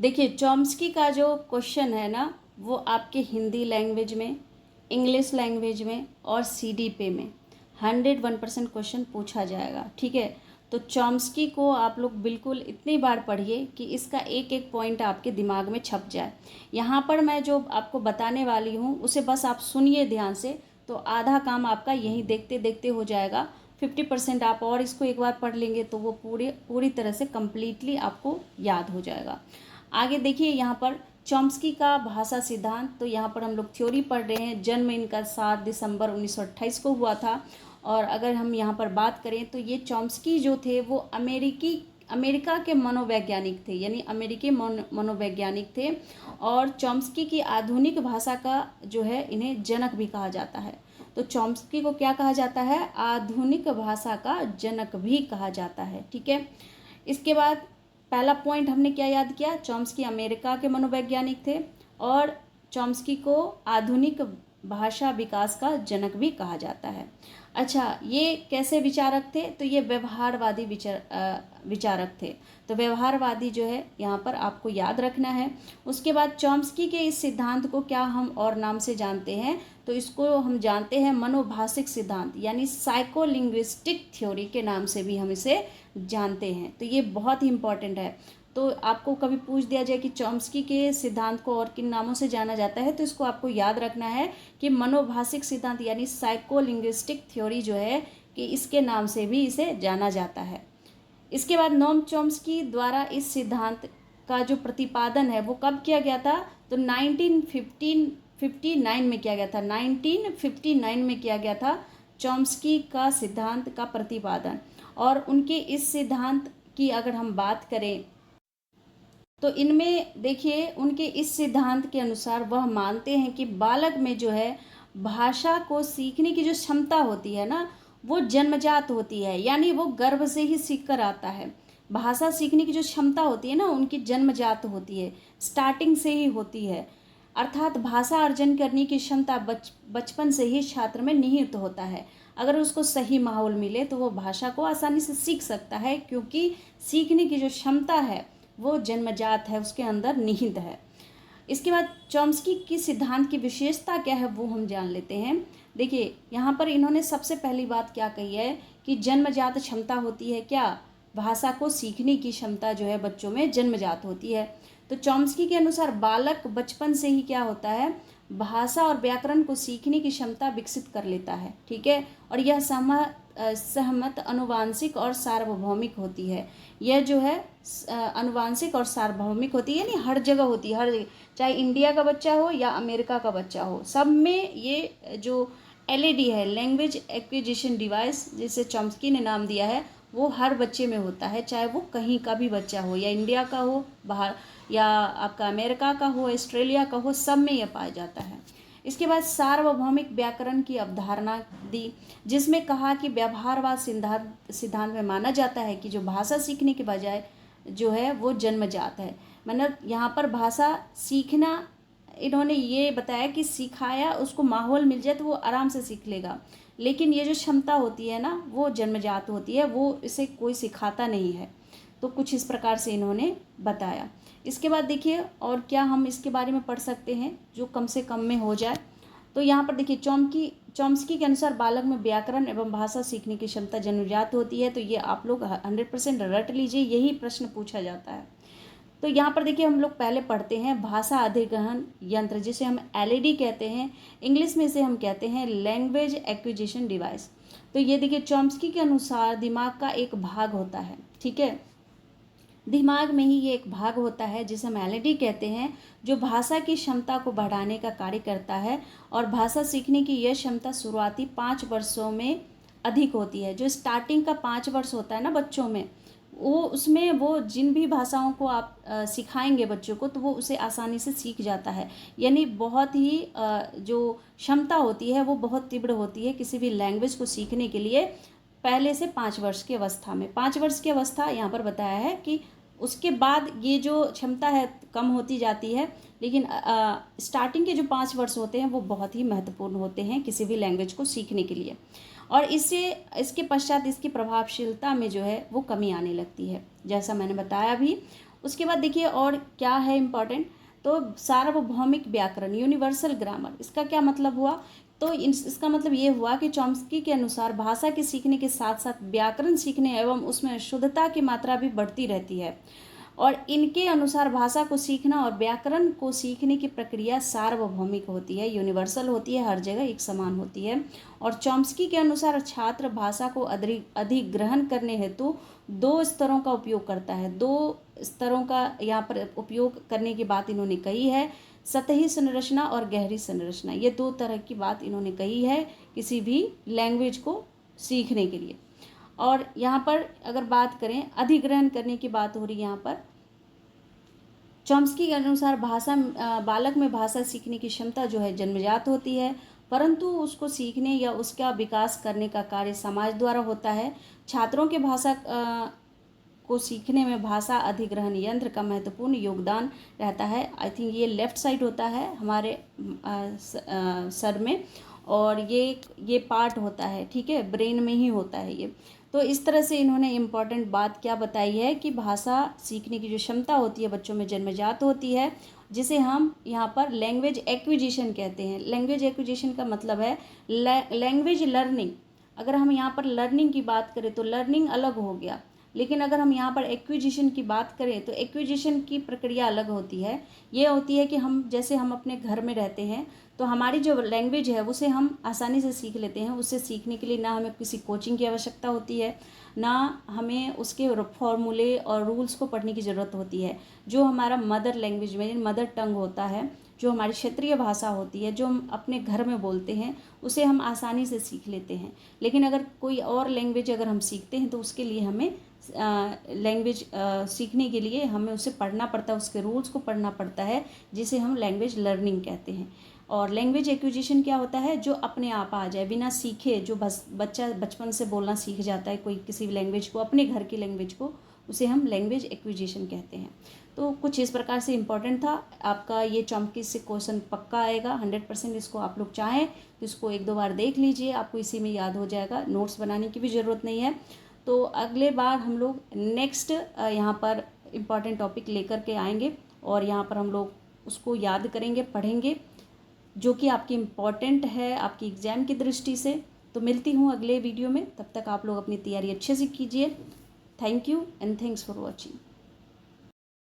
देखिए, चॉम्स्की का जो क्वेश्चन है ना, वो आपके हिंदी लैंग्वेज में, इंग्लिश लैंग्वेज में और सीडीपी में 101% क्वेश्चन पूछा जाएगा। ठीक है, तो चॉम्स्की को आप लोग बिल्कुल इतनी बार पढ़िए कि इसका एक एक पॉइंट आपके दिमाग में छप जाए। यहाँ पर मैं जो आपको बताने वाली हूँ उसे बस आप सुनिए ध्यान से, तो आधा काम आपका यहीं देखते देखते हो जाएगा। 50% आप और इसको एक बार पढ़ लेंगे तो वो पूरी तरह से कम्प्लीटली आपको याद हो जाएगा। आगे देखिए यहाँ पर चॉम्स्की का भाषा सिद्धांत, तो यहाँ पर हम लोग थ्योरी पढ़ रहे हैं। जन्म इनका 7 दिसंबर 1928 को हुआ था। और अगर हम यहाँ पर बात करें तो ये चॉम्स्की जो थे वो अमेरिका के मनोवैज्ञानिक थे, यानी अमेरिकी मनोवैज्ञानिक थे। और चॉम्स्की की आधुनिक भाषा का जो है इन्हें जनक भी कहा जाता है। तो चॉम्स्की को क्या कहा जाता है? आधुनिक भाषा का जनक भी कहा जाता है। ठीक है, इसके बाद पहला पॉइंट हमने क्या याद किया? चॉम्स्की अमेरिका के मनोवैज्ञानिक थे और चॉम्स्की को आधुनिक भाषा विकास का जनक भी कहा जाता है। अच्छा, ये कैसे विचारक थे? तो ये व्यवहारवादी विचारक थे। तो व्यवहारवादी जो है यहाँ पर आपको याद रखना है। उसके बाद चॉम्स्की के इस सिद्धांत को क्या हम और नाम से जानते हैं? तो इसको हम जानते हैं मनोभाषिक सिद्धांत, यानी साइकोलिंग्विस्टिक थ्योरी के नाम से भी हम इसे जानते हैं। तो ये बहुत ही इंपॉर्टेंट है। तो आपको कभी पूछ दिया जाए कि चॉम्स्की के सिद्धांत को और किन नामों से जाना जाता है, तो इसको आपको याद रखना है कि मनोभाषिक सिद्धांत यानी साइकोलिंग्विस्टिक थ्योरी जो है कि इसके नाम से भी इसे जाना जाता है। इसके बाद नोम चॉम्स्की द्वारा इस सिद्धांत का जो प्रतिपादन है वो कब किया गया था? तो 1959 में किया गया था। 1959 में किया गया था चॉम्स्की का सिद्धांत का प्रतिपादन। और उनके इस सिद्धांत की अगर हम बात करें तो इनमें देखिए, उनके इस सिद्धांत के अनुसार वह मानते हैं कि बालक में जो है भाषा को सीखने की जो क्षमता होती है ना, वो जन्मजात होती है, यानी वो गर्भ से ही सीख कर आता है। भाषा सीखने की जो क्षमता होती है ना, उनकी जन्मजात होती है, स्टार्टिंग से ही होती है। अर्थात भाषा अर्जन करने की क्षमता बचपन से ही छात्र में निहित होता है। अगर उसको सही माहौल मिले तो वो भाषा को आसानी से सीख सकता है, क्योंकि सीखने की जो क्षमता है वो जन्मजात है, उसके अंदर निहित है। इसके बाद चॉम्स्की की सिद्धांत की विशेषता क्या है वो हम जान लेते हैं। देखिए, यहाँ पर इन्होंने सबसे पहली बात क्या कही है कि जन्मजात क्षमता होती है। क्या? भाषा को सीखने की क्षमता जो है बच्चों में जन्मजात होती है। तो चॉम्स्की के अनुसार बालक बचपन से ही क्या होता है? भाषा और व्याकरण को सीखने की क्षमता विकसित कर लेता है। ठीक है, और यह सहमत अनुवांशिक और सार्वभौमिक होती है। यह जो है अनुवांशिक और सार्वभौमिक होती है, यानी हर जगह होती है, हर जगह, चाहे इंडिया का बच्चा हो या अमेरिका का बच्चा हो, सब में ये जो एलईडी है, लैंग्वेज एक्विजिशन डिवाइस, जिसे चॉम्स्की ने नाम दिया है, वो हर बच्चे में होता है, चाहे वो कहीं का भी बच्चा हो, या इंडिया का हो बाहर, या आपका अमेरिका का हो, ऑस्ट्रेलिया का हो, सब में यह पाया जाता है। इसके बाद सार्वभौमिक व्याकरण की अवधारणा दी, जिसमें कहा कि व्यवहारवाद सिद्धांत में माना जाता है कि जो भाषा सीखने के बजाय जो है वो जन्मजात है। मतलब यहाँ पर भाषा सीखना, इन्होंने ये बताया कि सिखाया, उसको माहौल मिल जाए तो वो आराम से सीख लेगा, लेकिन ये जो क्षमता होती है ना वो जन्मजात होती है, वो इसे कोई सिखाता नहीं है। तो कुछ इस प्रकार से इन्होंने बताया। इसके बाद देखिए और क्या हम इसके बारे में पढ़ सकते हैं जो कम से कम में हो जाए। तो यहाँ पर देखिए, चॉम्स्की के अनुसार बालक में व्याकरण एवं भाषा सीखने की क्षमता जन्मजात होती है। तो ये आप लोग 100% रट लीजिए, यही प्रश्न पूछा जाता है। तो यहाँ पर देखिए, हम लोग पहले पढ़ते हैं भाषा अधिग्रहण यंत्र, जिसे हम एलईडी कहते हैं, इंग्लिश में इसे हम कहते हैं लैंग्वेज एक्विजिशन डिवाइस। तो ये देखिए, चॉम्स्की के अनुसार दिमाग का एक भाग होता है। ठीक है, दिमाग में ही ये एक भाग होता है जिसे हम एलईडी कहते हैं, जो भाषा की क्षमता को बढ़ाने का कार्य करता है। और भाषा सीखने की यह क्षमता शुरुआती 5 वर्षों में अधिक होती है। जो स्टार्टिंग का 5 वर्ष होता है ना बच्चों में, वो उसमें वो जिन भी भाषाओं को आप सिखाएंगे बच्चों को, तो वो उसे आसानी से सीख जाता है। यानी बहुत ही जो क्षमता होती है वो बहुत तीव्र होती है किसी भी लैंग्वेज को सीखने के लिए, पहले से 5 वर्ष की अवस्था में। 5 वर्ष की अवस्था यहाँ पर बताया है कि उसके बाद ये जो क्षमता है कम होती जाती है, लेकिन स्टार्टिंग के जो 5 वर्ष होते हैं वो बहुत ही महत्वपूर्ण होते हैं किसी भी लैंग्वेज को सीखने के लिए। और इसके पश्चात इसकी प्रभावशीलता में जो है वो कमी आने लगती है, जैसा मैंने बताया भी। उसके बाद देखिए और क्या है इम्पॉर्टेंट, तो सार्वभौमिक व्याकरण, यूनिवर्सल ग्रामर, इसका क्या मतलब हुआ, तो इसका मतलब ये हुआ कि चॉम्स्की के अनुसार भाषा के सीखने के साथ साथ व्याकरण सीखने एवं उसमें शुद्धता की मात्रा भी बढ़ती रहती है, और इनके अनुसार भाषा को सीखना और व्याकरण को सीखने की प्रक्रिया सार्वभौमिक होती है, यूनिवर्सल होती है, हर जगह एक समान होती है। और चॉम्स्की के अनुसार छात्र भाषा को अधिग्रहण करने हेतु दो स्तरों का उपयोग करता है। दो स्तरों का यहाँ पर उपयोग करने की बात इन्होंने कही है, सतही संरचना और गहरी संरचना, ये दो तरह की बात इन्होंने कही है किसी भी लैंग्वेज को सीखने के लिए। और यहाँ पर अगर बात करें अधिग्रहण करने की बात हो रही है, यहाँ पर चॉम्स्की के अनुसार बालक में भाषा सीखने की क्षमता जो है जन्मजात होती है, परंतु उसको सीखने या उसका विकास करने का कार्य समाज द्वारा होता है। छात्रों के भाषा को सीखने में भाषा अधिग्रहण यंत्र का महत्वपूर्ण योगदान रहता है। आई थिंक ये लेफ्ट साइड होता है हमारे सर में, और ये पार्ट होता है, ठीक है, ब्रेन में ही होता है ये। तो इस तरह से इन्होंने इम्पॉर्टेंट बात क्या बताई है कि भाषा सीखने की जो क्षमता होती है बच्चों में जन्मजात होती है, जिसे हम यहाँ पर लैंग्वेज एक्विजिशन कहते हैं। लैंग्वेज एक्विजिशन का मतलब है लैंग्वेज लर्निंग। अगर हम यहाँ पर लर्निंग की बात करें तो लर्निंग अलग हो गया, लेकिन अगर हम यहाँ पर एक्विजिशन की बात करें तो एक्विजिशन की प्रक्रिया अलग होती है। ये होती है कि हम अपने घर में रहते हैं तो हमारी जो लैंग्वेज है उसे हम आसानी से सीख लेते हैं। उससे सीखने के लिए ना हमें किसी कोचिंग की आवश्यकता होती है, ना हमें उसके फॉर्मूले और रूल्स को पढ़ने की ज़रूरत होती है। जो हमारा मदर लैंग्वेज में मदर टंग होता है, जो हमारी क्षेत्रीय भाषा होती है, जो हम अपने घर में बोलते हैं, उसे हम आसानी से सीख लेते हैं। लेकिन अगर कोई और लैंग्वेज अगर हम सीखते हैं तो उसके लिए हमें लैंग्वेज सीखने के लिए हमें उसे पढ़ना पड़ता है, उसके रूल्स को पढ़ना पड़ता है, जिसे हम लैंग्वेज लर्निंग कहते हैं। और लैंग्वेज एक्विजिशन क्या होता है, जो अपने आप आ जाए बिना सीखे, जो बच्चा बचपन से बोलना सीख जाता है कोई किसी लैंग्वेज को, अपने घर की लैंग्वेज को, उसे हम लैंग्वेज एक्विजिशन कहते हैं। तो कुछ इस प्रकार से इम्पॉर्टेंट था आपका ये चॉम्स्की से क्वेश्चन पक्का आएगा 100%। इसको आप लोग चाहें तो इसको 1-2 बार देख लीजिए, आपको इसी में याद हो जाएगा, नोट्स बनाने की भी ज़रूरत नहीं है। तो अगले बार हम लोग नेक्स्ट यहाँ पर इम्पॉर्टेंट टॉपिक लेकर के आएंगे और यहाँ पर हम लोग उसको याद करेंगे, पढ़ेंगे, जो कि आपकी इम्पॉर्टेंट है आपकी एग्ज़ाम की दृष्टि से। तो मिलती हूँ अगले वीडियो में, तब तक आप लोग अपनी तैयारी अच्छे से कीजिए। Thank you and thanks for watching.